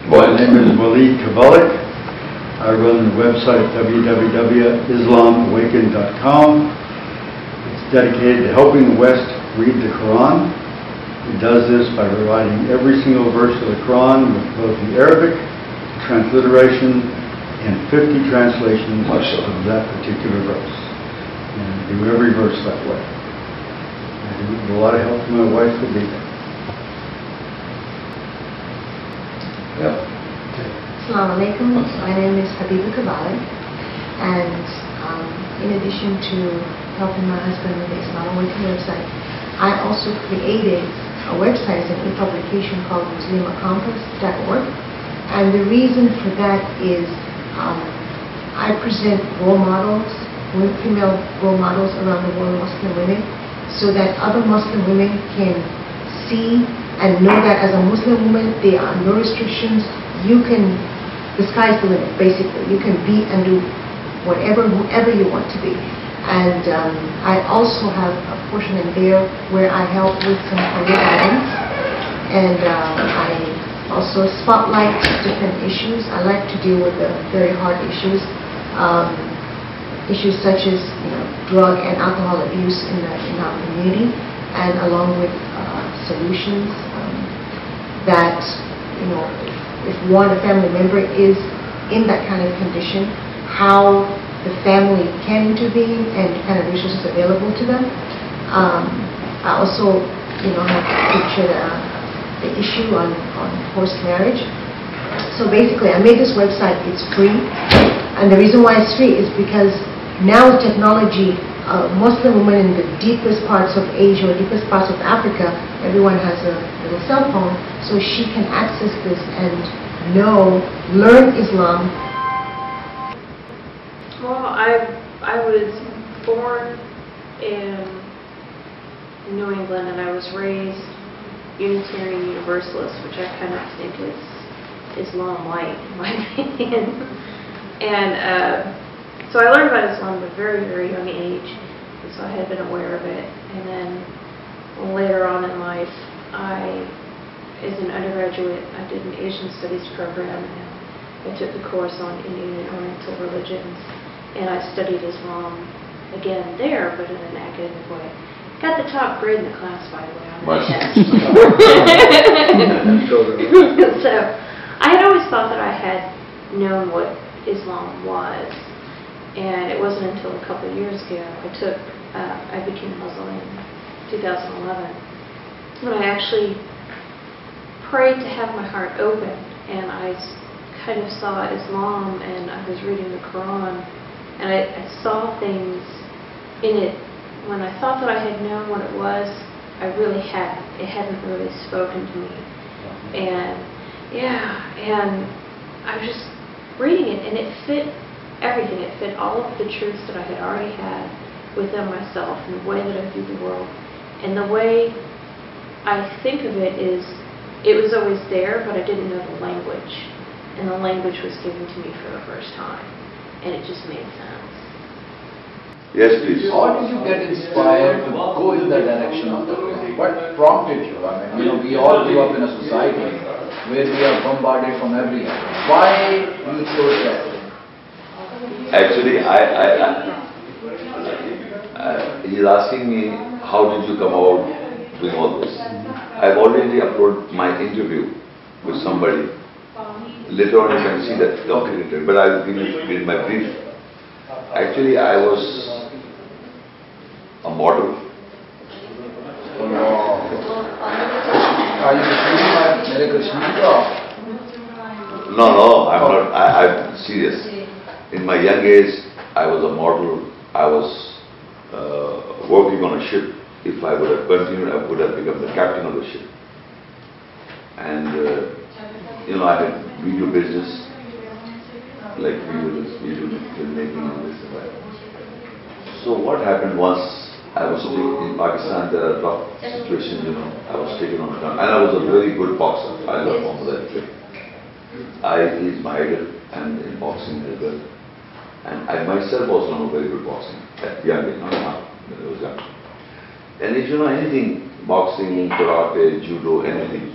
My name is Waleed Kabalik. I run the website www.islamawaken.com. It's dedicated to helping the West read the Quran. It does this by providing every single verse of the Quran with both the Arabic transliteration and 50 translations of that particular verse. And I do every verse that way. I do with a lot of help from my wife, Khadija. Yep. Assalamu alaikum. My name is Habiba Kabali, and in addition to helping my husband with the Islam Awaken website, I also created a website, an e-publication called muslimacompass.org, and the reason for that is I present role models, female role models around the world, Muslim women, so that other Muslim women can see and know that as a Muslim woman, there are no restrictions. You can, the sky's the limit, basically. You can be and do whatever, whoever you want to be. And I also have a portion in there where I help with some career guidance. And I also spotlight different issues. I like to deal with the very hard issues. Issues such as drug and alcohol abuse in our community, and along with solutions that, if a family member is in that kind of condition, how the family can intervene and the kind of resources available to them. I also, have pictured the issue on forced marriage. So basically, I made this website. It's free, and the reason why it's free is because now with technology, Muslim women in the deepest parts of Asia or deepest parts of Africa, everyone has a little cell phone, so she can access this and learn Islam. Well, I was born in New England, and I was raised Unitarian Universalist, which I kind of think is Islam light, in my opinion. And so I learned about Islam at a very, very young age, and so I had been aware of it. And then later on in life, as an undergraduate, I did an Asian Studies program, and I took the course on Indian and Oriental religions, and I studied Islam again there, but in an academic way. Got the top grade in the class, by the way, on that test. So I had always thought that I had known what Islam was. And it wasn't until a couple of years ago I became Muslim in 2011, when I actually prayed to have my heart open, and I kind of saw Islam, and I was reading the Quran, and I saw things in it. When I thought that I had known what it was, I really hadn't. It hadn't really spoken to me. And I was just reading it, and it fit everything. It fit all of the truths that I had already had within myself, and the way that I view the world. And the way I think of it is, it was always there, but I didn't know the language. And the language was given to me for the first time. And it just made sense. Yes, please. How did you get inspired to go in the direction of the Quran? What prompted you? I mean, we all grew up in a society where we are bombarded from everywhere. Why you chose that? Actually, he's asking me, how did you come about doing all this? I've already uploaded my interview with somebody. Later on you can see that documented, but I'll give you in my brief. Actually, I was a model. Are you No, I'm not. I'm serious. In my young age, I was a model. I was working on a ship. If I would have continued, I would have become the captain of the ship. And I had video business, like video filmmaking and this and that. So what happened once, I was in Pakistan, there are tough situations, I was taken on account. And I was a very good boxer. I love Muhammad Ali. He's my idol, and in boxing as well. And I myself also know very good boxing at young age, not now, when I was young. And if you know anything, boxing, karate, judo, anything,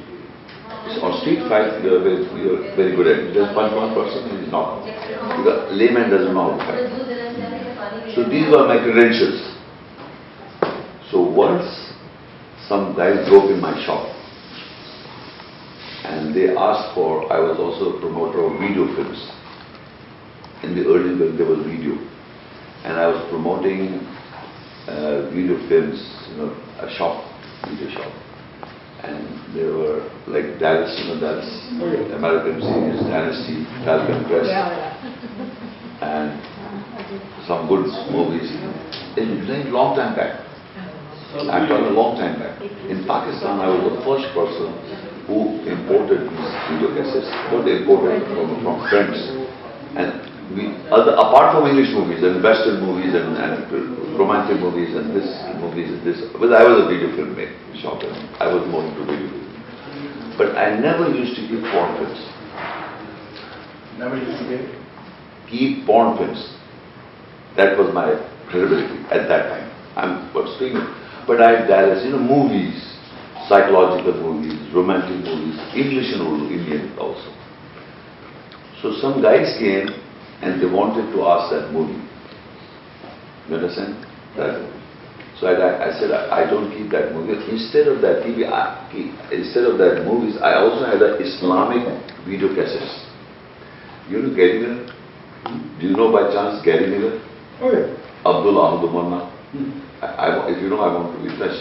On street fight, you're very good at it. You just punch one person and he's knocked. Because layman doesn't know how to fight. So these were my credentials. So once some guys broke in my shop and they asked for, I was also a promoter of video films. In the early days there was video. And I was promoting video films, a shop, video shop. And they were like Dallas, Dallas, American series, Dynasty, Falcon Crest, and some good movies. It was a long time back. I've done a long time back. In Pakistan, I was the first person who imported these video cassettes, not imported from friends. And apart from English movies and Western movies and romantic movies and this, but I was a video film shop and I was more into video film. But I never used to keep porn films. Never used to keep porn films. That was my credibility at that time. But I Dallas, movies, psychological movies, romantic movies, English and Urdu, Indian also. So some guys came and they wanted to ask that movie. You understand? So I said, I don't keep that movie. Instead of that movies, I also had an Islamic video cassettes. You know Gary Miller? Do you know by chance Gary Miller? Oh yeah. Abdullah Ahmadullah. If you know, I want to be fresh.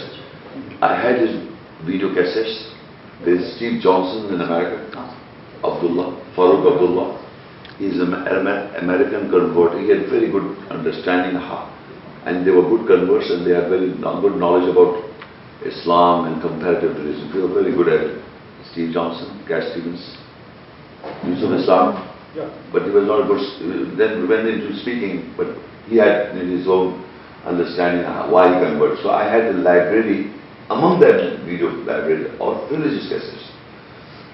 I had his video cassettes. There's Steve Johnson in America. Abdullah, Farooq Abdullah. He's an American convert. He had very good understanding and they were good converts and they had very good knowledge about Islam and comparative religion. They were very good at it. Steve Johnson, Cat Stevens, Yusuf Islam. Yeah. But he was not a good, then went into speaking, but he had his own understanding why he converted. So I had a library, among that video library, of religious cassettes.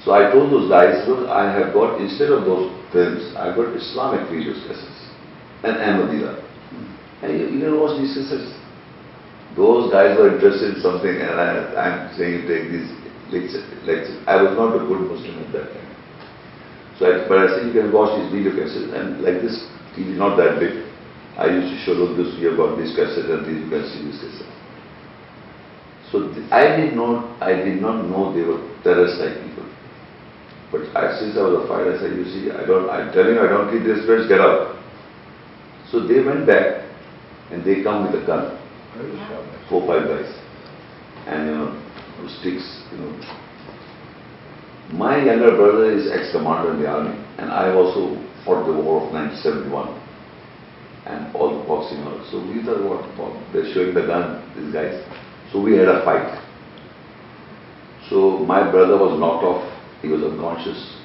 So I told those guys, look, I have got, instead of those films, I got Islamic video cassettes and Ahmadiyya. And you can watch these cassettes. Those guys were interested in something and I'm saying take these lectures. I was not a good Muslim at that time. But I said you can watch these video cassettes and like this TV is not that big. I used to show, look, this, you have got this cassette and these, you can see this cassette. So I did not know they were terrorist-like people. But since I was a fighter, I said, you see, I'm telling you, I don't keep this friends, get out. So they went back and they come with a gun. 4 or 5 guys. And sticks, My younger brother is ex-commander in the army and I also fought the war of 1971 and all the boxing. So we thought, what? They're showing the gun, these guys. So we had a fight. So my brother was knocked off. He was unconscious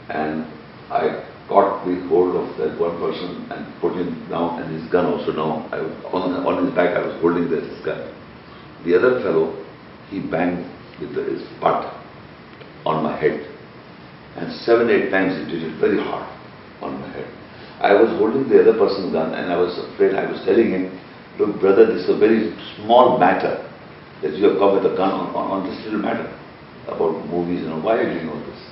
and I got the hold of that one person and put him down and his gun also down. On his back I was holding this gun. The other fellow, he banged with his butt on my head and 7 or 8 times he did it very hard on my head. I was holding the other person's gun and I was afraid. I was telling him, look brother, this is a very small matter that you have come with a gun on this little matter about movies and why are you doing all this?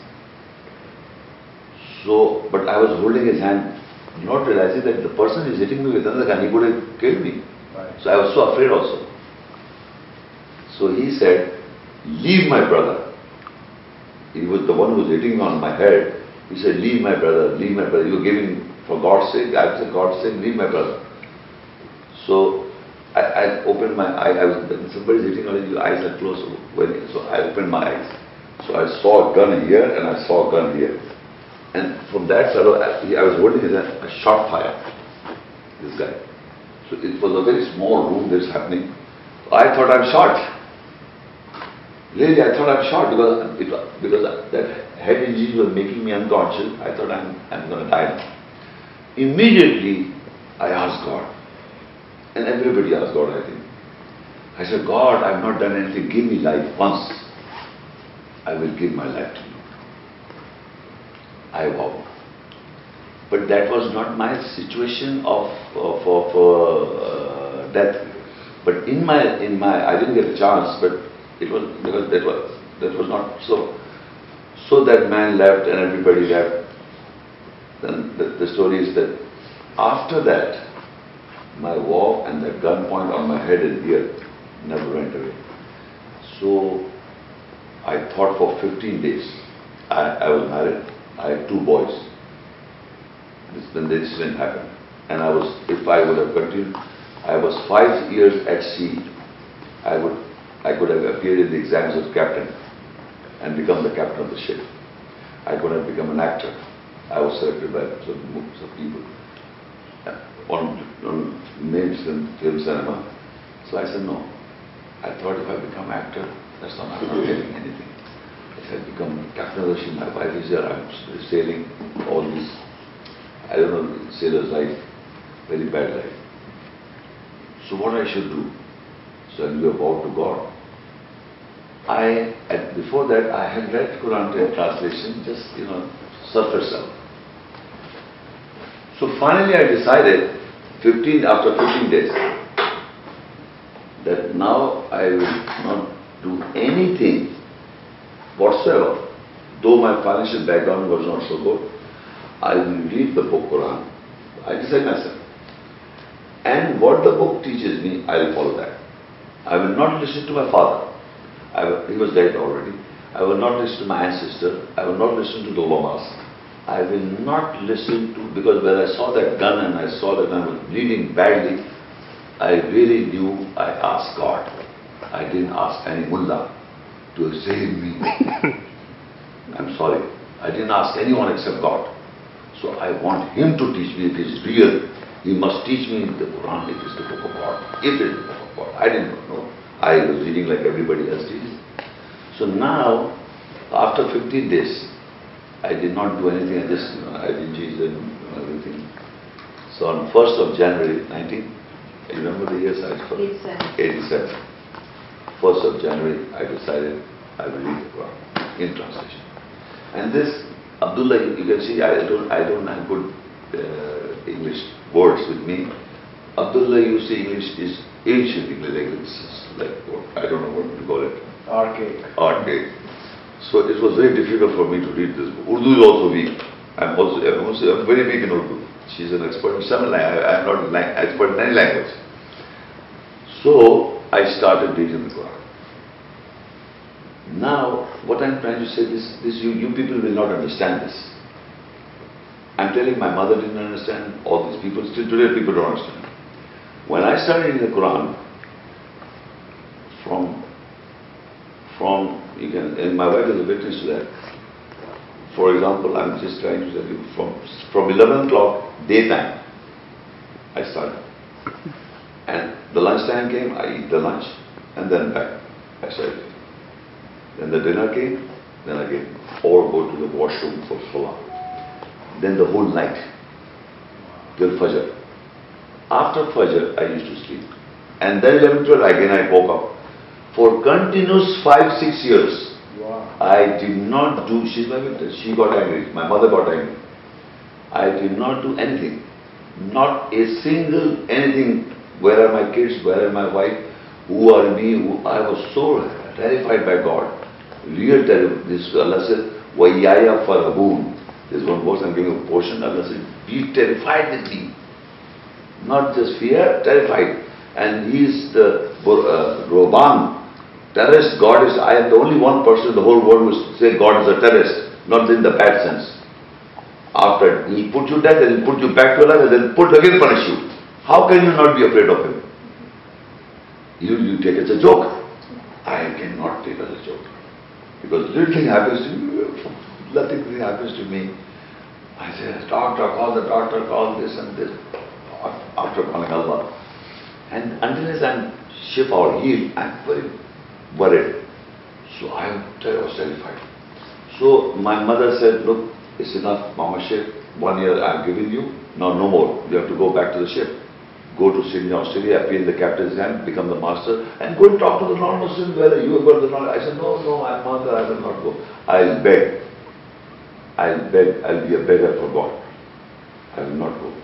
So, but I was holding his hand, not realizing that the person is hitting me with another gun, he could have killed me. Right. So I was so afraid also. So he said, leave my brother. He was the one who was hitting me on my head. He said, leave my brother, you're giving, for God's sake. I said, God's sake, leave my brother. So I opened my eyes, somebody's hitting on your eyes are closed. So I opened my eyes. So I saw a gun here and I saw a gun here. And from that fellow, I was holding his hand, a shot fired, this guy. So it was a very small room this happening. I thought I'm shot. Really, I thought I'm shot because that head injury was making me unconscious. I thought I'm going to die now. Immediately, I asked God. And everybody asked God, I think. I said, God, I've not done anything. Give me life once. I will give my life to you. I vow. But that was not my situation of death. But in my, I didn't get a chance. But it was because that was not so. So that man left and everybody left. Then the story is that after that, my war and the gun point on my head and ear never went away. So I thought for 15 days. I was married. I had 2 boys. When the incident happened. And if I would have continued, I was 5 years at sea. I could have appeared in the exams as captain and become the captain of the ship. I could have become an actor. I was selected by some people on names in film cinema. So I said no. I thought if I become actor, that's not, I'm not getting anything. If I become captain of the ship, my wife is here, I'm sailing, all this. I don't know, sailor's life, very bad life. So what I should do? So I knew about to God. Before that, I had read Quran in translation, just, surface level. So finally I decided, after 15 days, that now I will not do anything whatsoever. Though my financial background was not so good, I will read the book Quran. I decide myself. And what the book teaches me, I will follow that. I will not listen to my father. He was dead already. I will not listen to my ancestor. I will not listen to the ulamas. I will not listen to, because when I saw that gun and I saw that I was bleeding badly, I really knew I asked God. I didn't ask any mullah to save me. I'm sorry. I didn't ask anyone except God. So I want Him to teach me. It is real. He must teach me the Quran. It is the book of God. It is the book of God. I didn't know. I was reading like everybody else did. So now, after 15 days, I did not do anything. I just, I didn't change them, everything. So on 1st of January, you remember the year? 87. 1st of January, I decided I will read the Quran in translation. And this, Abdullah, you can see, I don't have good English words with me. Abdullah, you see, English is ancient English, like what, I don't know what to call it. Archaic. So it was very difficult for me to read this book. Urdu is also weak. I'm very weak in Urdu. She's an expert in some language. I'm not an expert in any language. So I started reading the Quran. Now, what I'm trying to say is, you people will not understand this. I'm telling my mother didn't understand, all these people, still today people don't understand. When I started reading the Quran, and my wife is a witness to that. For example, I'm just trying to tell you, from 11 o'clock, daytime, I started. And the lunchtime came, I eat the lunch, and then back, I started. Then the dinner came, then again, or go to the washroom for salah. Then the whole night, till Fajr. After Fajr, I used to sleep. And then 11, 12, again I woke up. For continuous 5-6 years, wow. I did not do, she's my witness, she got angry, my mother got angry. I did not do anything. Not a single anything. Where are my kids, where are my wife, who are me, I was so terrified by God. Real terror. This Allah said, وَيَّايَ فَرَهُونَ. There's one verse I'm giving a portion. Allah said, be terrified with me. Not just fear, terrified. And he is the Roban, terrorist. God is, I am the only one person in the whole world who say God is a terrorist, not in the bad sense. After he put you dead, and he put you back to life, and then again punish you. How can you not be afraid of him? You take it as a joke. I cannot take it as a joke. Because little thing happens to me, nothing happens to me. I say, doctor, call this and this. After calling Allah. And until I'm shift or healed, I'm very worried. So I was terrified. So my mother said, look, it's enough, Mama Sheikh, 1 year I've given you, now no more. You have to go back to the ship. Go to Sydney, Australia, appeal in the captain's hand, become the master, and go and talk to the non-Muslims whether you have got the knowledge. I said, no, I'm mother, I will not go. I'll beg, I'll be a beggar for God. I will not go.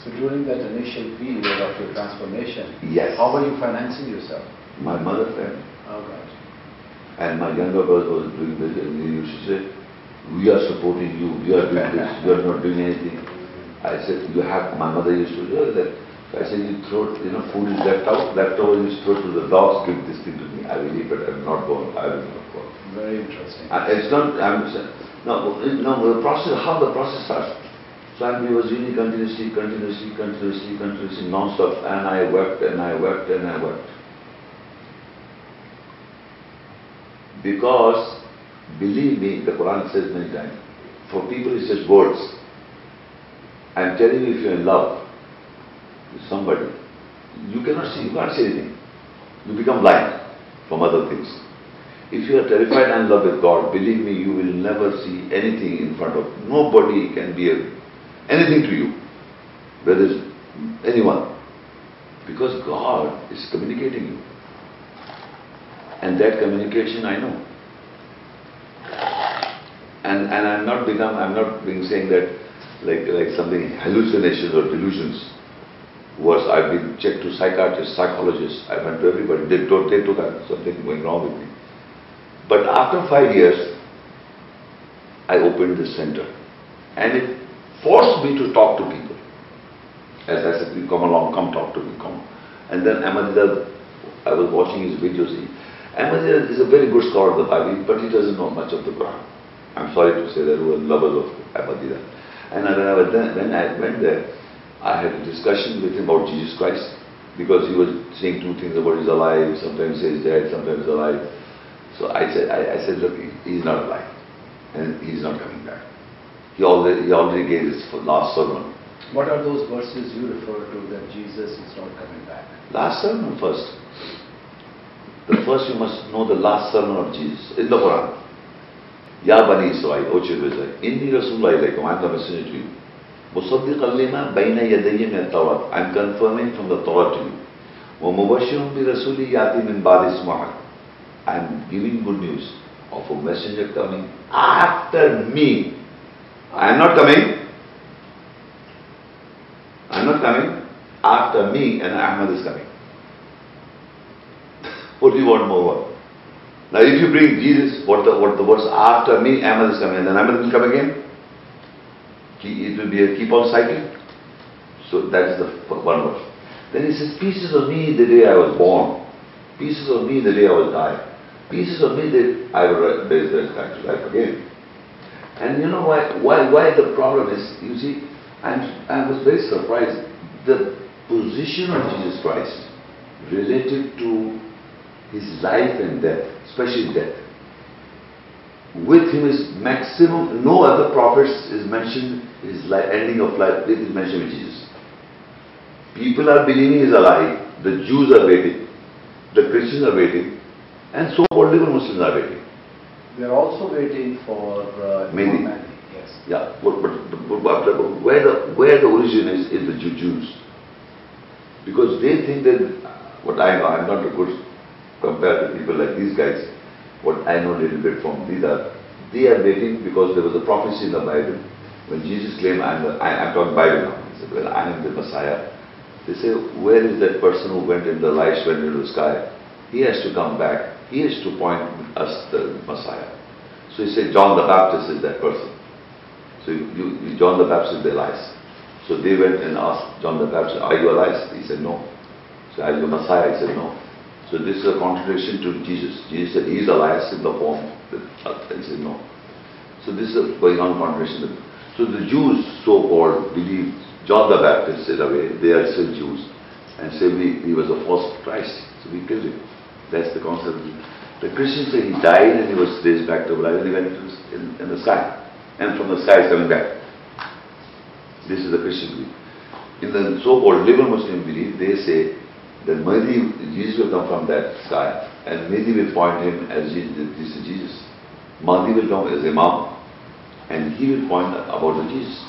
So during that initial period of your transformation, yes. How were you financing yourself? My mother friend. Oh, God. And my younger brother was doing this, and he used to say, we are supporting you, we are doing this, you are not doing anything. I said, you have, my mother used to do that. So I said, you throw, food is left out, leftover you throw to the dogs, give this thing to me. I will eat, but I will not go, I will not go. Very interesting. It's not, no, the process, how the process starts. So he was really continuously, non-stop, and I wept, and I wept, and I wept. Because, believe me, the Quran says many times, for people it's just words. I'm telling you, if you're in love with somebody, you cannot see, you can't see anything. You become blind from other things. If you are terrified and in love with God, believe me, you will never see anything in front of you. Nobody can be anything to you, whether it's anyone. Because God is communicating you. And that communication I know. And I'm not being saying that like something hallucinations or delusions. I've been checked to psychiatrists, psychologists, I went to everybody, they took something going wrong with me. But after 5 years, I opened this center. And it forced me to talk to people. As I said, come along, come talk to me, come. And then Ahmadiyya, I was watching his videos. Ahmadiyya is a very good scholar of the Bible, but he doesn't know much of the Quran. I'm sorry to say that we were lovers of Ahmadiyya. And when I went there, I had a discussion with him about Jesus Christ, because he was saying two things about he's alive, sometimes says dead, sometimes alive. So I said, look, he's not alive, and he's not coming back. He already gave his last sermon. What are those verses you refer to that Jesus is not coming back? Last sermon first. The first you must know the last sermon of Jesus in the Quran. Ya Bani Israel, O children of Israel, Inni Rasulullah ilaykum, I am the messenger to you. Musaddiqan lima bayna yadayya min at-Tawrat, I am confirming from the Torah to you. Wa mubashshirun bi rasuli yati min ba'di ismuhu, I am giving good news of a messenger coming after me. I am not coming. I am not coming. After me, and Ahmad is coming. What do you want more? Now if you bring Jesus, what the words after me, Ahmad is coming, and then Ahmad will come again. It will be a keep on cycling. So that is the one verse. Then he says, pieces of me the day I was born, pieces of me the day I will die, pieces of me that I will raise back to life again. And you know why the problem is, you see, I was very surprised. The position of Jesus Christ related to his life and death, especially death. With him is maximum, no other prophets is mentioned, his ending of life, it is mentioned with Jesus. People are believing he is alive, the Jews are waiting, the Christians are waiting, and so-called liberal Muslims are waiting. We are also waiting for Mehdi. Yes. Yeah, but where the origin is the Jews. Because they think that, what I know, I'm not a good compared to people like these guys, what I know a little bit from they are waiting because there was a prophecy in the Bible. When Jesus claimed, I'm talking Bible now, he said, well, I am the Messiah. They say, where is that person who went in the lights, went into the sky? He has to come back. He has to point us the Messiah. So he said, John the Baptist is that person. So John the Baptist is Elias. So they went and asked John the Baptist, are you Elias? He said, no. So are you the Messiah? He said, no. So this is a contradiction to Jesus. Jesus said, he is Elias in the form. He said, no. So this is a going on contradiction. So the Jews, so-called, believe John the Baptist in a way, they are still Jews, and say he was a false Christ, so we killed him. That's the concept. The Christians say he died and he was raised back to life and he went in the sky. And from the sky is coming back. This is the Christian belief. In the so-called liberal Muslim belief, they say that Mahdi, Jesus will come from that sky, and Mahdi will point him as Jesus. This is Jesus. Mahdi will come as Imam, and he will point about the Jesus.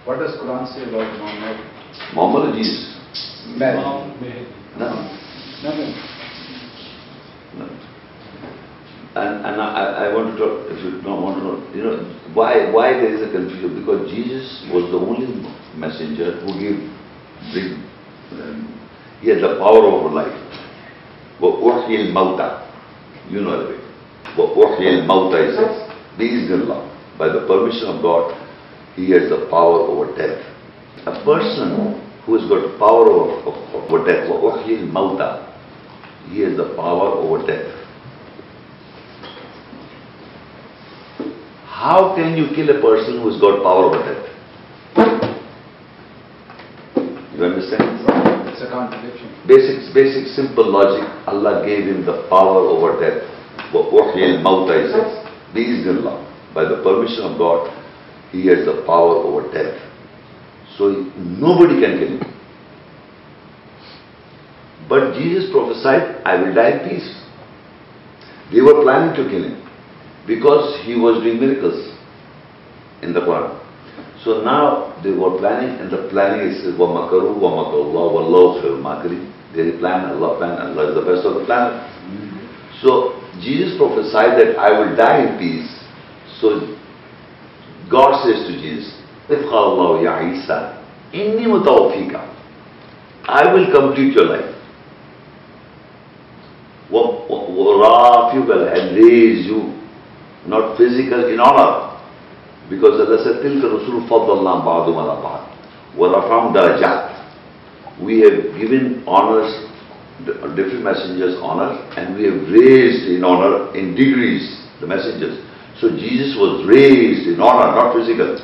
What does Quran say about Muhammad? Muhammad or Jesus? Mary. Nothing. Nothing. No. And I want to talk, if you don't want to know, why there is a confusion? Because Jesus was the only messenger who he had the power over life. وَأُحْيِي الْمَوْتَى. You know the way. وَأُحْيِي الْمَوْتَى, he says, بِإِذْنِ, by the permission of God, he has the power over death. A person who has got power over death, وَأُحْيِي الْمَوْتَى, he has the power over death. How can you kill a person who has got power over death? You understand? It's a contradiction. Basic simple logic. Allah gave him the power over death. وَأُحْيِي الْمَوْتَى, he says, بِإِذْنِ, by the permission of God, he has the power over death. So nobody can kill him. But Jesus prophesied, I will die in peace. They were planning to kill him because he was doing miracles in the Quran. So now they were planning, and the planning is وَمَكَرُوا وَمَكَرُ اللَّهُ وَاللَّهُ خَيْرُ الْمَاكِرِينَ. They plan, Allah plan, Allah is the best of the plan. So Jesus prophesied that I will die in peace. So God says to Jesus, إِذْ قَالَ اللَّهُ يَا عِيسَى إِنِّي مُتَوَفِّيكَ, I will complete your life. وَرَافِعُكَ, and raise you, not physical, in honor. Because Allah said, تِلْكَ رُسُولُ فَضَّلْنَا بَعْضُهُمْ عَلَى بَعْضٍ وَرَفَعْنَا دَرَجَاتٍ. We have given honors, different messengers honor, and we have raised in honor, in degrees, the messengers. So Jesus was raised in honor, not physical.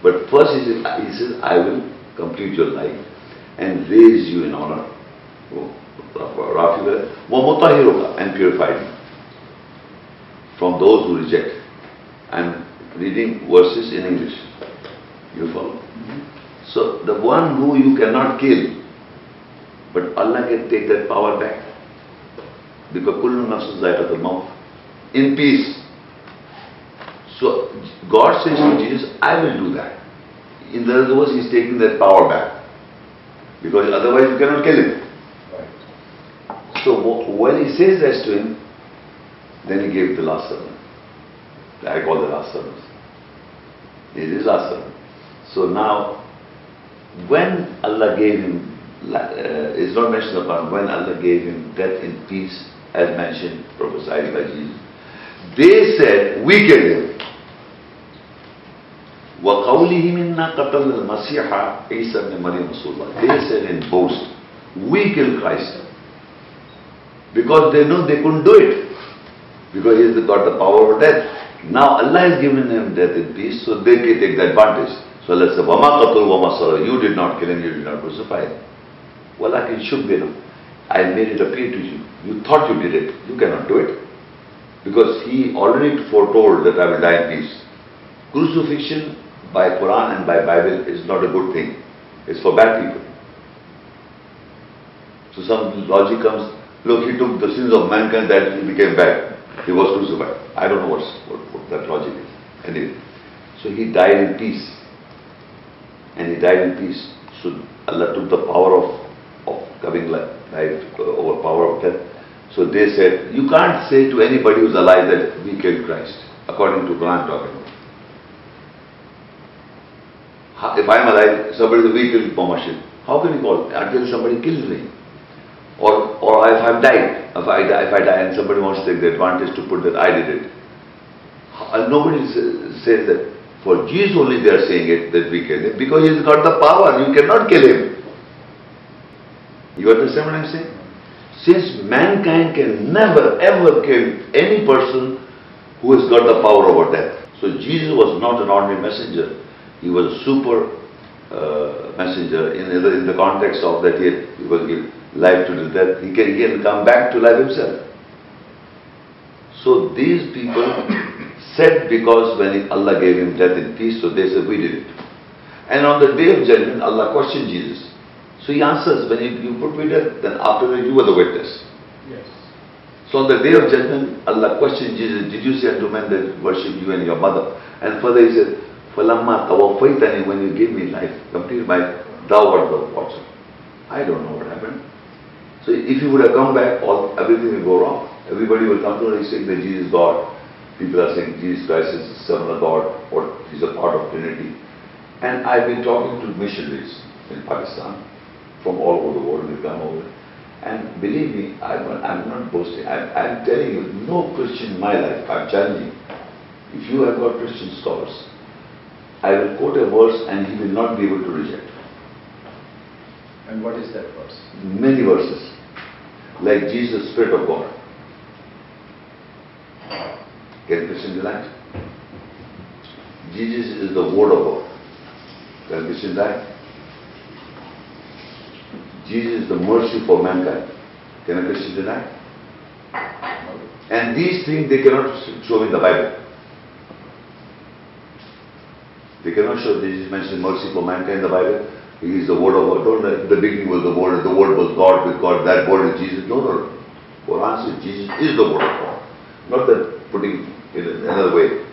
But first he says, I will complete your life and raise you in honor. وَمُطَهِّرُكَ, and purify you from those who reject. I'm reading verses in English. You follow? So the one who you cannot kill, but Allah can take that power back. Because كُلُّ نَفْسٍ ذَائِقَةُ الْمَوْتِ, in peace. So God says to Jesus, I will do that. In other words, He's taking that power back. Because otherwise you cannot kill him. Right. So when He says that to him, then He gave the last sermon. I call the last sermon. It is last sermon. So now, when Allah gave him, it's not mentioned upon, when Allah gave him death in peace, as mentioned, prophesied by Jesus, they said, we killed him. وَقَوْلِهِ مِنَّا قَتَلْنَا الْمَسِيحَ عِيسَى بْنِ مَرْيَمَ رَسُولُ اللَّهِ. They said in boast, we killed Christ. Because they know they couldn't do it. Because He's got the power of death. Now Allah has given him death in peace, so they can take the advantage. So Allah said, وَمَا قَتُلْ وَمَا صَلَى, you did not kill him, you did not crucify him. وَلَكِنْ شُبِّهَ, I made it appear to you. You thought you did it. You cannot do it. Because He already foretold that I will die in peace. Crucifixion by Quran and by Bible is not a good thing. It's for bad people. So some logic comes, look, He took the sins of mankind, that He became bad. He was crucified. I don't know what that logic is. Anyway, so He died in peace. And He died in peace. So Allah took the power of coming life over power of death. So they said, you can't say to anybody who's alive that we killed Christ, according to Quran talking about. If I'm alive, somebody says, we killed Muhammad, how can you call it? Until somebody kills me. Or if I've died, if I die and somebody wants to take the advantage to put that I did it. Nobody says that. For Jesus only they are saying it, that we killed him, because He's got the power, you cannot kill him. You understand what I'm saying? Since mankind can never ever kill any person who has got the power over death. So Jesus was not an ordinary messenger. He was a super messenger in the context of that he was given life to the death. He can come back to life Himself. So these people said, because when Allah gave him death in peace, so they said, we did it. And on the day of judgment, Allah questioned Jesus. So He answers, when you put me to death, then after that you were the witness. Yes. So on the day of judgment, Allah questioned Jesus, did you say unto men that worship you and your mother? And further He said, فَلَمَّا تَوَفَّيْتَنِي, when you gave me life, complete life, thou art the watcher. I don't know what happened. So if you would have come back, everything will go wrong. Everybody will come to saying that Jesus is God. People are saying Jesus Christ is the Son of God, or He's a part of Trinity. And I've been talking to missionaries in Pakistan, from all over the world, they come over. And believe me, I'm not boasting. I'm telling you, no Christian in my life, I'm challenging. If you have got Christian scholars, I will quote a verse and he will not be able to reject. And what is that verse? Many verses. Like Jesus, Spirit of God. Can Christian deny it? Jesus is the Word of God. Can Christian deny it? Jesus is the mercy for mankind. Can a Christian deny it? And these things they cannot show in the Bible. They cannot show Jesus mentioned mercy for mankind in the Bible. He is the Word of God. Don't know, the beginning was the Word, and the Word was God with God. That Word is Jesus. No, no, no. Quran says Jesus is the Word of God. Not that putting it in another way.